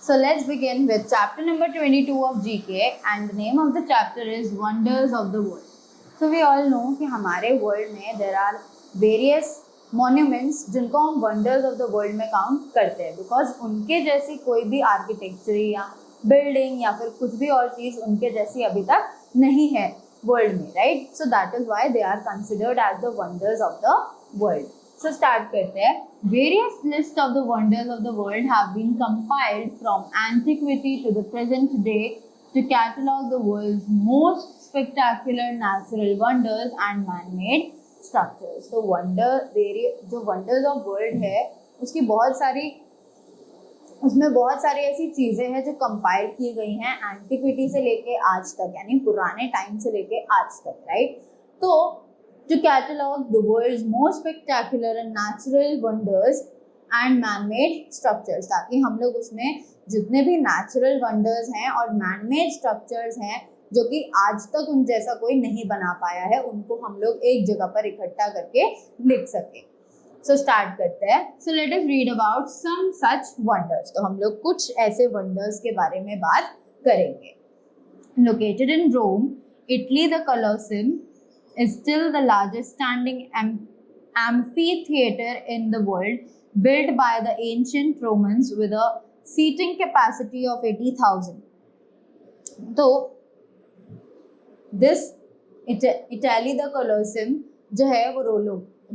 So let's begin with chapter number 22 of GK, and the name of the chapter is Wonders of the World. So we all know कि हमारे world में there are various monuments जिनको हम wonders of the world में count करते हैं, because उनके जैसी कोई भी architecture या building या फिर कुछ भी और चीज़ उनके जैसी अभी तक नहीं है world में, right? So that is why they are considered as the wonders of the world. So start करते हैं. Various lists of the wonders of the world have been compiled from antiquity to the present day to catalog the world's most spectacular natural wonders and man-made structures. तो जो wonders of world है उसकी उसमें बहुत सारी ऐसी चीज़ें हैं जो कंपाइल की गई हैं एंटिक्विटी से लेके आज तक, यानी पुराने टाइम से लेके आज तक, राइट? तो to catalog the world's most spectacular and natural wonders and man-made structures, ताकि हम लोग उसमें जितने भी natural wonders हैं और man-made structures हैं जो कि आज तक उन जैसा कोई नहीं बना पाया है, उनको हम लोग एक जगह पर इकट्ठा करके लिख सकें. So start करते हैं. So let us read about some such wonders. तो हम लोग कुछ ऐसे wonders के बारे में बात करेंगे. Located in Rome, Italy, the Colosseum is still the largest standing amphitheater in the world, built by the ancient Romans with a seating capacity of 80,000. तो this Italy the Colosseum जो है वो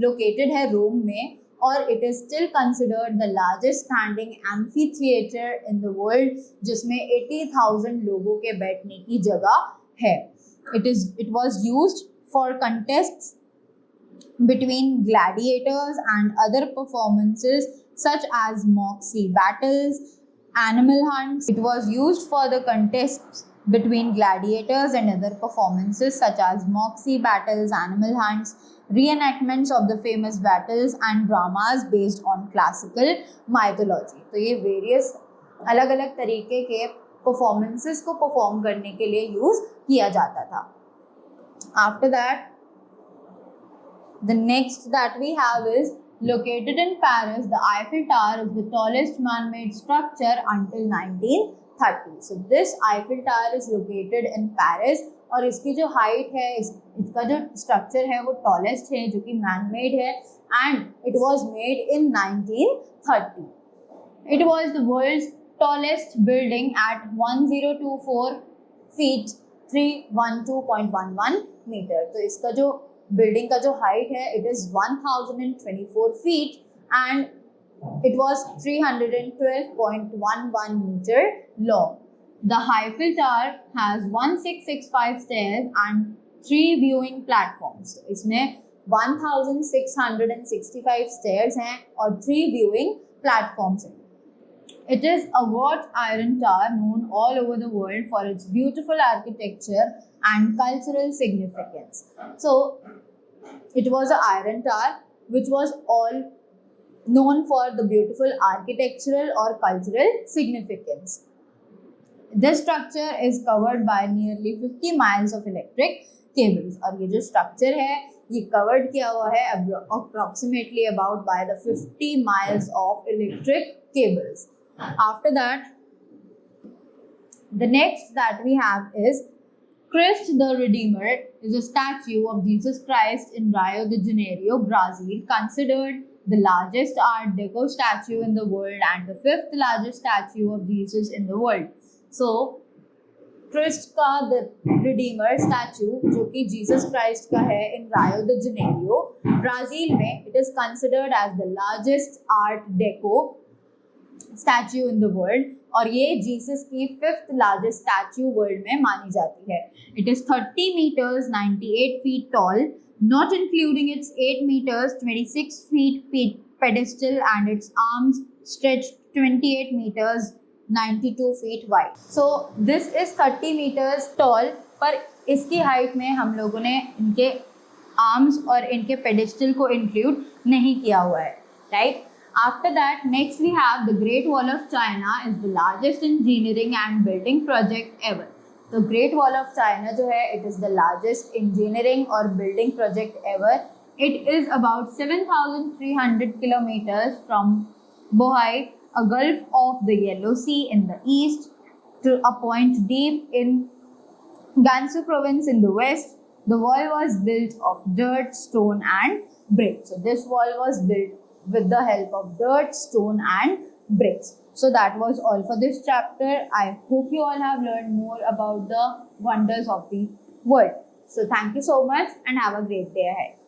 located है रोम में, और it is still considered the largest standing amphitheater in the world, जिसमें 80,000 लोगों के बैठने की जगह है. It was used for contests between gladiators and other performances such as moxie battles, animal hunts. It was used for the contests between gladiators and other performances such as moxie battles, animal hunts, reenactments of the famous battles and dramas based on classical mythology. तो ये various अलग अलग तरीके के performances को perform करने के लिए use किया जाता था. After that, the next that we have is located in Paris. The Eiffel Tower is the tallest man-made structure until 1930. So this Eiffel Tower is located in Paris, और इसकी जो height है, इसका जो structure है वो tallest है, जो कि man-made है, and it was made in 1930. It was the world's tallest building at 1024 feet 312.11 metre. तो इसका जो बिल्डिंग का जो हाइट है it is 1024 feet and it was 312.11 meter long. The Eiffel Tower has 1665 stairs and 3 viewing platforms. इसमें 1665 stairs हैं और 3 viewing platforms हैं. It is a wrought iron tower known all over the world for its beautiful architecture and cultural significance. So, it was an iron tower which was all known for the beautiful architectural or cultural significance. This structure is covered by nearly 50 miles of electric cables. और ये जो structure है ये covered किया हुआ है approximately about by the 50 miles of electric cables. After that, the next that we have is Christ the Redeemer is a statue of Jesus Christ in Rio de Janeiro, Brazil, considered the largest Art Deco statue in the world and the 5th largest statue of Jesus in the world. So, Christ का the Redeemer statue जो कि Jesus Christ का है in Rio de Janeiro, Brazil में, it is considered as the largest Art Deco statue in the world, और ये Jesus की 5th largest statue world में मानी जाती है. It is 30 meters 98 feet tall, not including its 8 meters 26 feet pedestal and its arms stretched 28 meters 92 feet wide. So this is 30 meters tall, पर इसकी height में हम लोगों ने इनके आर्म्स और इनके पेडिस्टल को इंक्लूड नहीं किया हुआ है, right? After that, next we have the Great Wall of China is the largest engineering and building project ever. The Great Wall of China जो है it is the largest engineering और building project ever. It is about 7,300 kilometers from Bohai a gulf of the Yellow Sea in the east to a point deep in Gansu province in the west. The wall was built of dirt, stone and bricks. So this wall was built with the help of dirt, stone and bricks. So that was all for this chapter. I hope you all have learned more about the wonders of the world. So thank you so much and have a great day ahead.